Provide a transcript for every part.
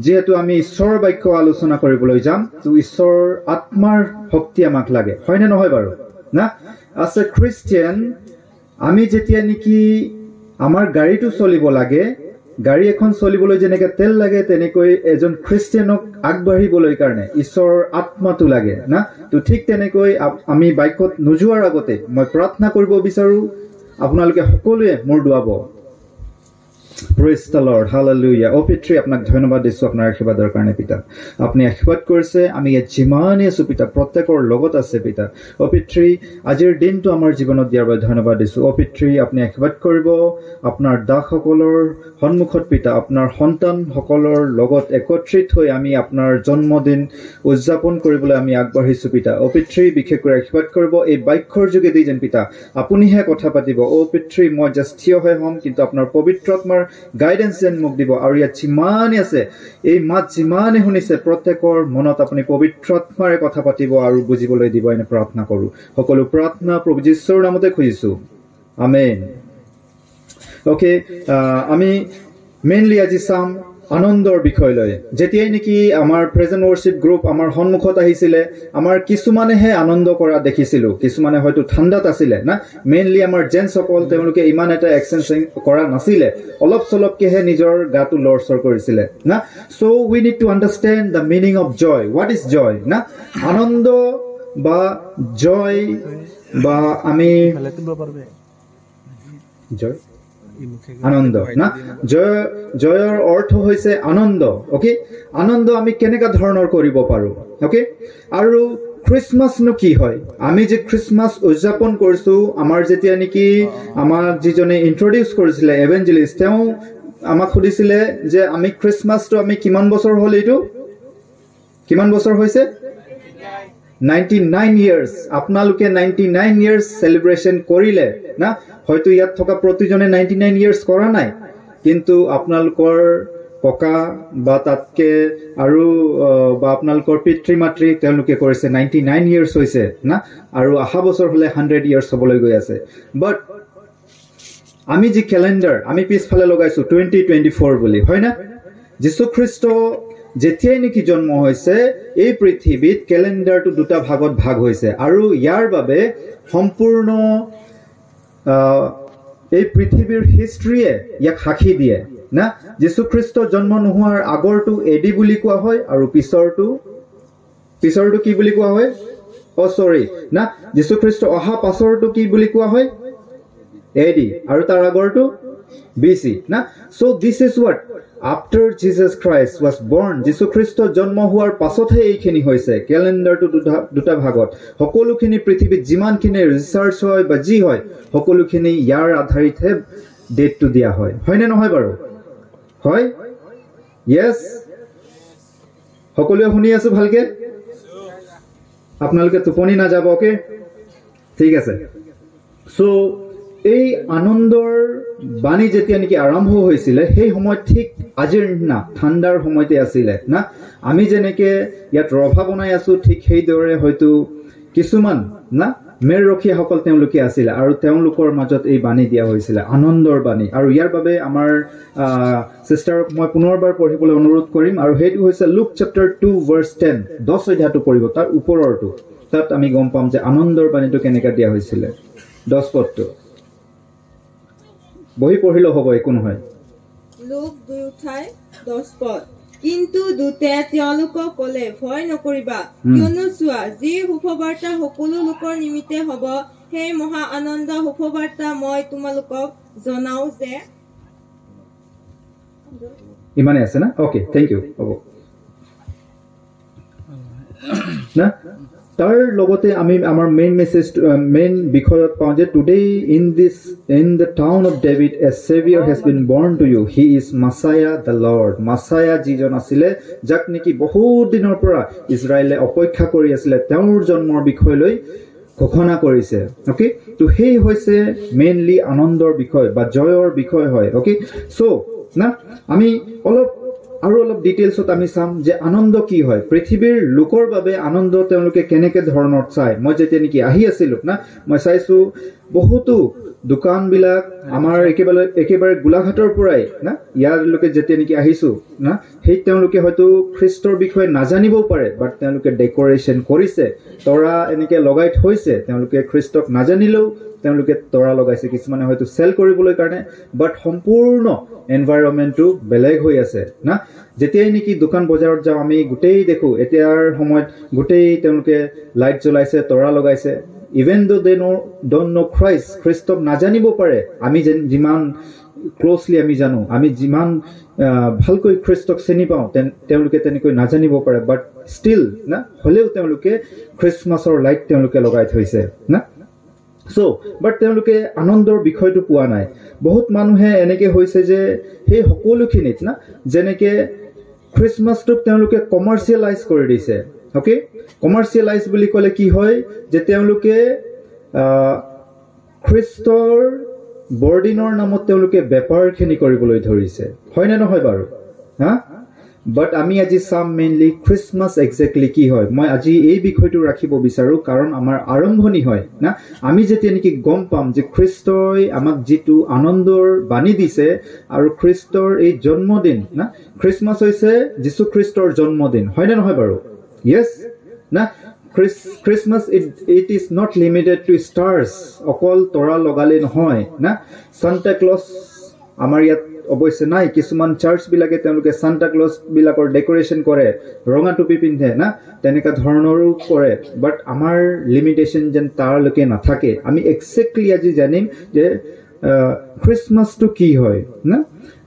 যেহেতু আমি ঈশ্বৰৰ বাক্য আলোচনা কৰিবলৈ যাম তো ঈশ্বৰৰ আত্মাৰ শক্তি আমাক লাগে হয় নে নহয় বাৰু না as a Christian আমি যেতিয়া নেকি আমাৰ গাড়ীটো চলিব লাগে গাড়ী এখন চলিবলৈ যেনেকৈ তেল লাগে তেনেকৈ এজন খ্ৰীষ্টিয়ানক আগবাঢ়িবলৈ কাৰণে ঈশ্বৰৰ আত্মাটো লাগে না তো ঠিক তেনেকৈ আমি বাইকত নোযোৱাৰ আগতে মই প্ৰাৰ্থনা কৰিব বিচাৰো আপোনালোকে সকলোৱে মোৰ দুৱাব Praise the Lord. Hallelujah. O Pitri, আপনাক ধন্যবাদ দিছো আপনাৰ আশীৰ্বাদৰ কাৰণে পিতা আপুনি আশীৰ্বাদ কৰিছে আমি যিমানে আছো পিতা প্ৰত্যেকৰ লগত আছে পিতা O Pitri আজিৰ দিনটো আমাৰ জীৱনত দিয়াৰ বাবে ধন্যবাদ দিছো O Pitri আপুনি আশীৰ্বাদ কৰিব আপোনাৰ দাসসকলৰ সন্মুখত পিতা আপোনাৰ সন্তান সকলৰ লগত একত্ৰিত হৈ আমি আপোনাৰ জন্মদিন উদযাপন কৰিবলৈ আমি আগবাঢ়িছো পিতা O Pitri বিশেষকৈ আশীৰ্বাদ কৰিব এই বাক্যৰ যোগেদি যেন পিতা আপুনিহে কথা পাতিব O Pitri মই জাষ্ট থিয় হৈ হ'ম কিন্তু আপোনাৰ পবিত্ৰ আত্মাৰ গাইডেন্স যেন মোক দিব আৰু ইয়াত যিমানে আছে এই মাত যিমানে শুনিছে প্ৰত্যেকৰ মনত আপুনি পবিত্ৰ আত্মাৰে কথা পাতিব আৰু বুজিবলৈ দিব এনে প্ৰাৰ্থনা কৰো সকলো প্ৰাৰ্থনা প্ৰভু যীশুৰ নামতে খুজিছো আমেন ওকে আমি মেইনলি আজি চাম আনন্দৰ বিষয় লৈ যেতিয়াই নেকি আমাৰ প্ৰেজেন্ট ওয়াৰ্শিপ গ্ৰুপ আমাৰ সন্মুখত আহিছিলে আমাৰ কিছুমানেহে আনন্দ কৰা দেখিছিলো কিছুমানে হয়তো ঠাণ্ডাত আছিলে না মেইনলি আমাৰ জেন্টস সকল তেওঁলোকে ইমান এটা এক্সচেঞ্জ কৰা নাছিলে অলপ সলপকেহে নিজৰ গাটো লৰচৰ কৰিছিলে না so we need to understand the meaning of joy what is joy না আনন্দ বা জয় বা আমি জয় আনন্দ না জয়ৰ অৰ্থ হৈছে আনন্দ ওকে আনন্দ আমি কেনেকা ধৰণৰ কৰিব পাৰো ওকে আৰু ক্ৰিসমাস নো কি হয় আমি যে ক্ৰিসমাস উদযাপন কৰিছো আমাৰ যেতিয়া নেকি আমাক যিজনে ইন্ট্ৰোডিউস কৰিছিলে এভেঞ্জেলিষ্ট তেওঁ আমাক সুধিছিলে যে আমি ক্ৰিসমাসটো আমি কিমান বছৰ হ'ল এইটো কিমান বছৰ হৈছে 99 years আপোনালোকে 99 years celebration কৰিলে না হয়তো ইয়াত থকা প্ৰতিজনে 99 years কৰা নাই কিন্তু আপোনালোকৰ ককা বা তাতকে আৰু বা আপোনালোকৰ পিতৃ মাতৃ তেওঁলোকে কৰিছে 99 years হৈছে না আৰু আহা বছৰ হলে 100 years হ'বলৈ গৈ আছে বাট আমি যি ক্যালেন্ডাৰ আমি পিছফালে লগাইছো 2024 বুলি হয় না যীশু খ্ৰীষ্ট যেতিয়াই নেকি জন্ম হৈছে এই পৃথিৱীত ক্যালেন্ডাৰটো দুটা ভাগত ভাগ হৈছে আৰু ইয়াৰ বাবে সম্পূৰ্ণ এই পৃথিৱীৰ হিষ্ট্ৰীয়ে ইয়াক সাক্ষী দিয়ে না যীশু খ্ৰীষ্ট জন্ম নোহোৱাৰ আগৰটো এডি বুলি কোৱা হয় আৰু পিছৰটো কি বুলি কোৱা হয় সৰি না যীশু খ্ৰীষ্ট অহা পাছৰটো কি বুলি কোৱা হয় এডি আৰু তাৰ আগৰটো বিসি না so this is what after Jesus Christ was born যীশু খ্ৰীষ্ট জন্ম হোৱাৰ পাছতহে এইখিনি হৈছে ক্যালেন্ডাৰটো দুটা ভাগত সকলোখিনি পৃথিৱীত যিমানখিনি ৰিসাৰ্চ হয় বা যি হয় সকলোখিনি ইয়াৰ আধাৰিতহে ডেটটো দিয়া হয় হয় নে নহয় বাৰু হয় yes সকলোৱে শুনি আছো ভালকে আপোনালোকে টোপনি না যাব ওকে ঠিক আছে সো এই আনন্দৰ বাণী যেতিয়া নেকি আৰম্ভ হৈছিলে সেই সময় ঠিক আজিৰ না ঠাণ্ডাৰ সময়তে আছিল না আমি যেনেকে ইয়াত ৰভা বনাই আছো ঠিক সেইদৰে হয়তো কিছুমান না মেৰ ৰখীয়া সকল তেওঁলোকে আছিল আৰু তেওঁলোকৰ মাজত এই বাণী দিয়া হৈছিল আনন্দৰ বাণী আৰু ইয়াৰ বাবে আমাৰ সিস্টাৰক মই পুনৰবাৰ পঢ়িবলৈ অনুৰোধ কৰিম আৰু হেতু হৈছে লুক চেপ্টাৰ 2 ভাৰ্স 10 10 অধ্যায়টো পঢ়িব তাৰ ওপৰৰটো তাত আমি গম পাম যে আনন্দৰ বাণীটো কেনেকা দিয়া হৈছিল 10 পদটো বহি পঢ়িলো হ'ব একো নহয় লোক 2:10 পদ কিন্তু দুতে তেওঁলোকক ক'লে ভয় নকৰিবা কিয়নো চোৱা যি সুখবাৰ্তা সকলো লোকৰ নিমিত্তে হ'ব সেই মহা আনন্দ সুখবাৰ্তা মই তোমালোকক জনাও যে ইমানে আছে না ওকে থ্যাংক ইউ হ'ব না তাৰ লগতে আমি আমাৰ মেইন মেসেজ মেইন বিষয়ত পাওঁ যে today in the town of David a savior has been born to you he is Messiah the Lord Messiah যিজন আছিল যাক নেকি বহুত দিনৰ পৰা ইজৰাইলে অপেক্ষা কৰি আছিল তেওঁৰ জন্মৰ বিষয় লৈ ঘোষণা কৰিছে ওকে তো সেই হৈছে মেইনলি আনন্দৰ বিষয় বা জয়ৰ বিষয় হয় ওকে সো না আমি অলপ আৰু অলপ ডিটেইলছত আমি চাম যে আনন্দ কি হয়, পৃথিৱীৰ লোকৰ বাবে আনন্দ তেওঁলোকে কেনেকে ধৰণৰ চায়। মই যেতিয়া নেকি আহি আছিলো না, মই চাইছো বহুতো দোকানবিলাক আমাৰ একেবাৰে গোলাঘাটৰ পৰাই না ইয়াৰলৈকে যেতিয়া নেকি আহিছো না, সেই তেওঁলোকে হয়তো খ্ৰীষ্টৰ বিষয়ে নাজানিবও পাৰে, বাট তেওঁলোকে ডেকৰেশ্যন কৰিছে, তৰা এনেকে লগাই থৈছে। তেওঁলোকে খ্ৰীষ্টক নাজানিলেও তেওঁলোকে তৰা লগাইছে, কিছুমানে হয়তো চেল কৰিবলৈ কাৰণে, বাট সম্পূৰ্ণ এনভাইৰনমেণ্টটো বেলেগ হৈ আছে না। যেতিয়াই নেকি দোকান বজাৰত যাওঁ আমি গোটেই দেখো, এতিয়াৰ সময়ত গোটেই তেওঁলোকে লাইট জ্বলাইছে, তৰা লগাইছে। Even though they don't know Christ, খ্ৰীষ্টক নাজানিব পাৰে। আমি যিমান ক্ল'জলি আমি জানো, আমি যিমান ভালকৈ খ্ৰীষ্টক চিনি পাওঁ, তেওঁলোকে তেনেকৈ নাজানিব পাৰে, বাট ষ্টিল না হ'লেও তেওঁলোকে খ্ৰীষ্টমাছৰ লাইট তেওঁলোকে লগাই থৈছে না। বাট তেওঁলোকে আনন্দৰ বিষয়টো পোৱা নাই। বহুত মানুহে এনেকে হৈছে যে সেই সকলোখিনিত না, যেনেকে খ্ৰীষ্টমাছটোক তেওঁলোকে কমাৰ্চিয়েলাইজ কৰি দিছে। অ'কে, কমাৰ্চিয়েলাইজ বুলি ক'লে কি হয়, যে তেওঁলোকে খ্ৰীষ্টৰ বৰদিনৰ নামত তেওঁলোকে বেপাৰখিনি কৰিবলৈ ধৰিছে, হয়নে নহয় বাৰু? হা, বাট আমি আজি চাম মেইনলি খ্ৰীষ্টমাছ একজেক্টলি কি হয়। মই আজি এই বিষয়টো ৰাখিব বিচাৰো, কাৰণ আমাৰ আৰম্ভণি হয় না। আমি যেতিয়া নেকি গম পাম যে খ্ৰীষ্টই আমাক যিটো আনন্দৰ বাণী দিছে, আৰু খ্ৰীষ্টৰ এই জন্মদিন না, খ্ৰীষ্টমাছ হৈছে যীশু খ্ৰীষ্টৰ জন্মদিন, হয়নে নহয় বাৰু? য়েছ না, Christmas it is not limited to stars, অকল তৰা লগালে নহয় না। সান্তা ক্লজ আমাৰ ইয়াত অৱশ্যে নাই, কিছুমান চাৰ্চ বিলাকে তেওঁলোকে সান্তা ক্লজ বিলাকৰ ডেকৰেশ্যন কৰে, ৰঙা টুপি পিন্ধে না, তেনেকুৱা ধৰণৰো কৰে, বাট আমাৰ লিমিটেশ্যন যেন তাৰলৈকে নাথাকে। আমি একজেক্টলি আজি জানিম যে খ্ৰীষ্টমাছটো কি হয় না।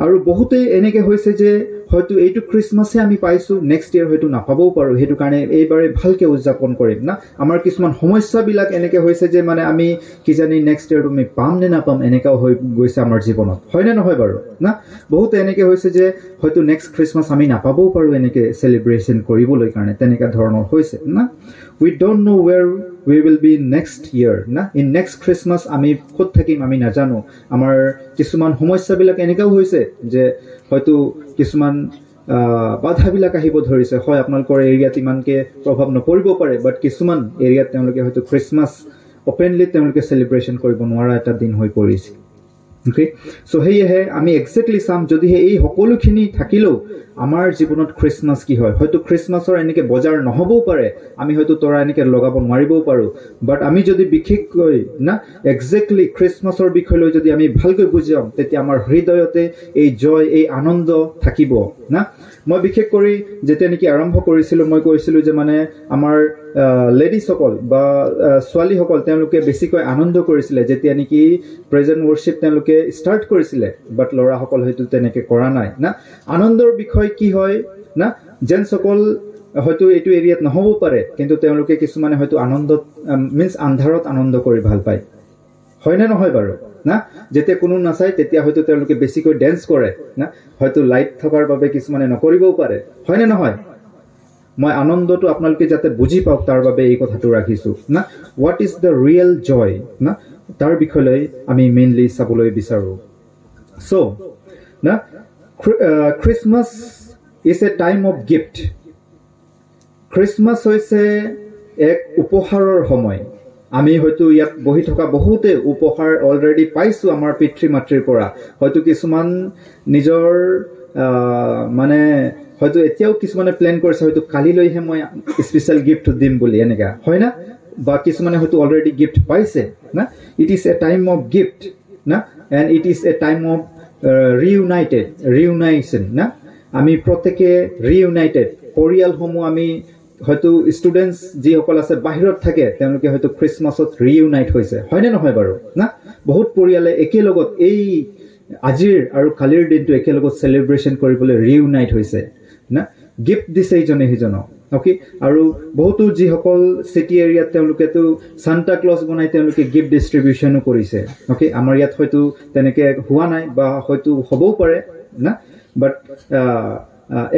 আৰু বহুতেই এনেকে হৈছে যে হয়তো এইটো খ্ৰীষ্টমাছে আমি পাইছো, নেক্সট ইয়াৰ হয়তো নাপাবও পাৰো, সেইটো কাৰণে এইবাৰে ভালকে উদযাপন কৰিম না। আমাৰ কিছুমান সমস্যাবিলাক এনেকে হৈছে যে মানে আমি কিজানি নেক্সট ইয়াৰটো আমি পাম নে নাপাম, এনেকাও হৈ গৈছে আমাৰ জীৱনত, হয়নে নহয় বাৰু না। বহুতে এনেকে হৈছে যে হয়তো নেক্সট খ্ৰীষ্টমাছ আমি নাপাবও পাৰো এনেকে চেলিব্ৰেশ্যন কৰিবলৈ কাৰণে, তেনেকুৱা ধৰণৰ হৈছে না। We don't know where we will be next year না, in next Christmas আমি ক'ত থাকিম আমি নাজানো। আমাৰ কিছুমান সমস্যাবিলাক এনেকাও হৈছে যে হয়তো কিছুমান বাধাবিলাক আহিব ধৰিছে। হয়, আপোনালোকৰ এৰিয়াত ইমানকে প্ৰভাৱ নপৰিব পাৰে, বাট কিছুমান এৰিয়াত তেওঁলোকে হয়তো খ্ৰীষ্টমাছ অপেনলি তেওঁলোকে চেলিব্ৰেশ্যন কৰিব নোৱাৰা এটা দিন হৈ পৰিছে। অ'কে, চ' সেয়েহে আমি একজেক্টলি চাম, যদিহে এই সকলোখিনি থাকিলেও আমাৰ জীৱনত খ্ৰীষ্টমাছ কি হয়। হয়তো খ্ৰীষ্টমাছৰ এনেকে বজাৰ নহ'বও পাৰে, আমি হয়তো তৰা এনেকে লগাব নোৱাৰিবও পাৰোঁ, বাট আমি যদি বিশেষকৈ না একজেক্টলি খ্ৰীষ্টমাছৰ বিষয় লৈ যদি আমি ভালকৈ বুজি যাওঁ, তেতিয়া আমাৰ হৃদয়তে এই জয়, এই আনন্দ থাকিব না। মই বিশেষ কৰি যেতিয়া নেকি আৰম্ভ কৰিছিলোঁ, মই কৈছিলোঁ যে মানে আমাৰ লেডিজসকল বা ছোৱালীসকল তেওঁলোকে বেছিকৈ আনন্দ কৰিছিলে যেতিয়া নেকি প্ৰেজেণ্ট ৱৰ্শ্বিপ তেওঁলোকে ষ্টাৰ্ট কৰিছিলে, বাট ল'ৰাসকল হয়তো তেনেকে কৰা নাই না। আনন্দৰ বিষয় কি হয় না, জেণ্টছসকল হয়তো এইটো এৰিয়াত নহ'ব পাৰে, কিন্তু তেওঁলোকে কিছুমানে হয়তো আনন্দত মিনছ আন্ধাৰত আনন্দ কৰি ভাল পায়, হয়নে নহয় বাৰু না। যেতিয়া কোনো নাচায় তেতিয়া হয়তো তেওঁলোকে বেছিকৈ ডেন্স কৰে না, হয়তো লাইট থকাৰ বাবে কিছুমানে নকৰিবও পাৰে, হয়নে নহয়। মই আনন্দটো আপোনালোকে যাতে বুজি পাওক তাৰ বাবে এই কথাটো ৰাখিছোঁ না। হোৱাট ইজ দ্য ৰিয়েল জয় না, তাৰ বিষয়লৈ আমি মেইনলি চাবলৈ বিচাৰোঁ। চ' না, Christmas is a time of gift. Christmas হৈছে এক উপহাৰৰ সময়। আমি হয়তো ইয়াত বহি থকা বহুতে উপহাৰ অলৰেডি পাইছোঁ আমাৰ পিতৃ মাতৃৰ পৰা। হয়তো কিছুমান নিজৰ মানে হয়তো এতিয়াও কিছুমানে প্লেন কৰিছে, হয়তো কালিলৈহে মই স্পেচিয়েল গিফ্ট দিম বুলি, এনেকা হয় না। বা কিছুমানে হয়তো অলৰেডি গিফ্ট পাইছে না। It is a time of gift না, and it is a time of reunion না। আমি প্ৰত্যেকে ৰিউনাইটেড, পৰিয়ালসমূহ আমি হয়তো ষ্টুডেণ্টছ যিসকল আছে বাহিৰত থাকে, তেওঁলোকে হয়তো খ্ৰীষ্টমাছত ৰিউনাইট হৈছে, হয়নে নহয় বাৰু না। বহুত পৰিয়ালে একেলগত এই আজিৰ আৰু কালিৰ দিনটো একেলগত চেলিব্ৰেশ্যন কৰিবলৈ ৰিউনাইট হৈছে না। গিফ্ট দিছে ইজনে সিজনক। অ'কে, আৰু বহুতো যিসকল চিটি এৰিয়াত তেওঁলোকেতো সান্তা ক্লজ বনাই তেওঁলোকে গিফ্ট ডিষ্ট্ৰিবিউশ্যনো কৰিছে। অ'কে, আমাৰ ইয়াত হয়তো তেনেকৈ হোৱা নাই বা হয়তো হ'বও পাৰে না, বাট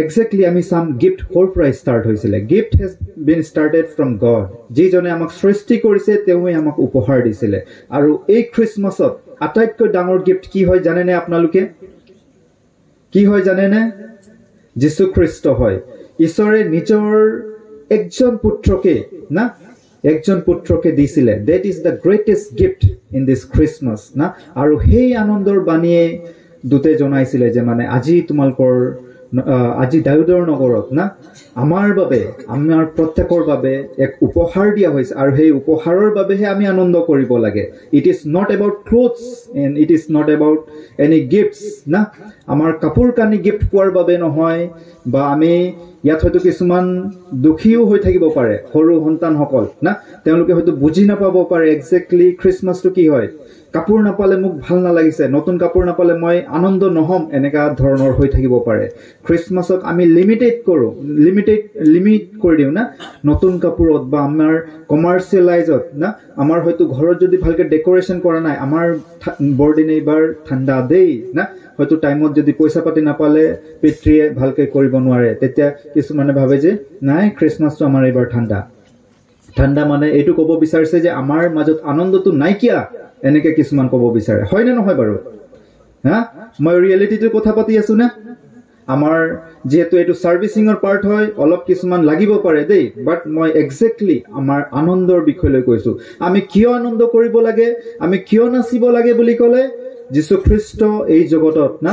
একজেক্টলি আমি চাম গিফ্ট ক'ৰ পৰা ষ্টাৰ্ট হৈছিলে। Gift has been started from god. যিজনে আমাক সৃষ্টি কৰিছে তেওঁৱে আমাক উপহাৰ দিছিলে। আৰু এই খ্ৰীষ্টমাছত আটাইতকৈ ডাঙৰ গিফ্ট কি হয় জানেনে আপোনালোকে? কি হয় জানেনে? যীশু খ্ৰীষ্ট হয় ঈশ্বৰে নিজৰ একজন পুত্ৰকে না একজন পুত্ৰকে দিছিলে that is the greatest gift in this Christmas না আৰু সেই আনন্দৰ বাণীয়ে দুতে জনাইছিলে যে মানে আজি তোমালোকৰ আজি দাউদৰ নগৰত না আমাৰ বাবে আমাৰ প্ৰত্যেকৰ বাবে এক উপহাৰ দিয়া হৈছে আৰু সেই উপহাৰৰ বাবেহে আমি আনন্দ কৰিব লাগে it is not about clothes and it is not about any gifts না আমাৰ কাপোৰ কানি গিফ্ট পোৱাৰ বাবে নহয় বা আমি ইয়াত হয়তো কিছুমান দুখীও হৈ থাকিব পাৰে সৰু সন্তানসকল না তেওঁলোকে হয়তো বুজি নাপাব পাৰে এক্স্যাক্টলি খ্ৰীষ্টমাছটো কি হয় কাপোৰ নাপালে মোক ভাল নালাগিছে নতুন কাপোৰ নাপালে মই আনন্দ নহম এনেকা ধৰণৰ হৈ থাকিব পাৰে খ্ৰীষ্টমাছক আমি লিমিট কৰি দিও না নতুন কাপোৰত বা আমাৰ কমাৰ্চিয়েলাইজত না আমাৰ হয়তো ঘৰত যদি ভালকে ডেকোৰেশন কৰা নাই আমাৰ বৰদিন এইবাৰ ঠাণ্ডা দেই না হয়তো টাইমত যদি পইচা পাতি নাপালে পিতৃয়ে ভালকে কৰিব নোৱাৰে তেতিয়া কিছুমানে ভাবে যে নাই খ্ৰীষ্টমাছটো আমাৰ এইবাৰ ঠাণ্ডা মানে এইটো ক'ব বিচাৰিছে যে আমাৰ মাজত আনন্দটো নাইকিয়া এনেকে কিছুমান ক'ব বিচাৰে হয় নে নহয় বাৰু হা মই ৰিয়েলিটিটো কথা পাতি আছো না আমাৰ যেহেতু এইটো সাৰ্ভিসিংৰ পাৰ্ট হয় অলপ কিছুমান লাগিব পাৰে দেই বাট মই এক্স্যাক্টলি আমাৰ আনন্দৰ বিষয়লৈ কৈছো আমি কিয় আনন্দ কৰিব লাগে আমি কিয় নাচিব লাগে বুলি ক'লে যীশু খ্ৰীষ্ট এই জগতত না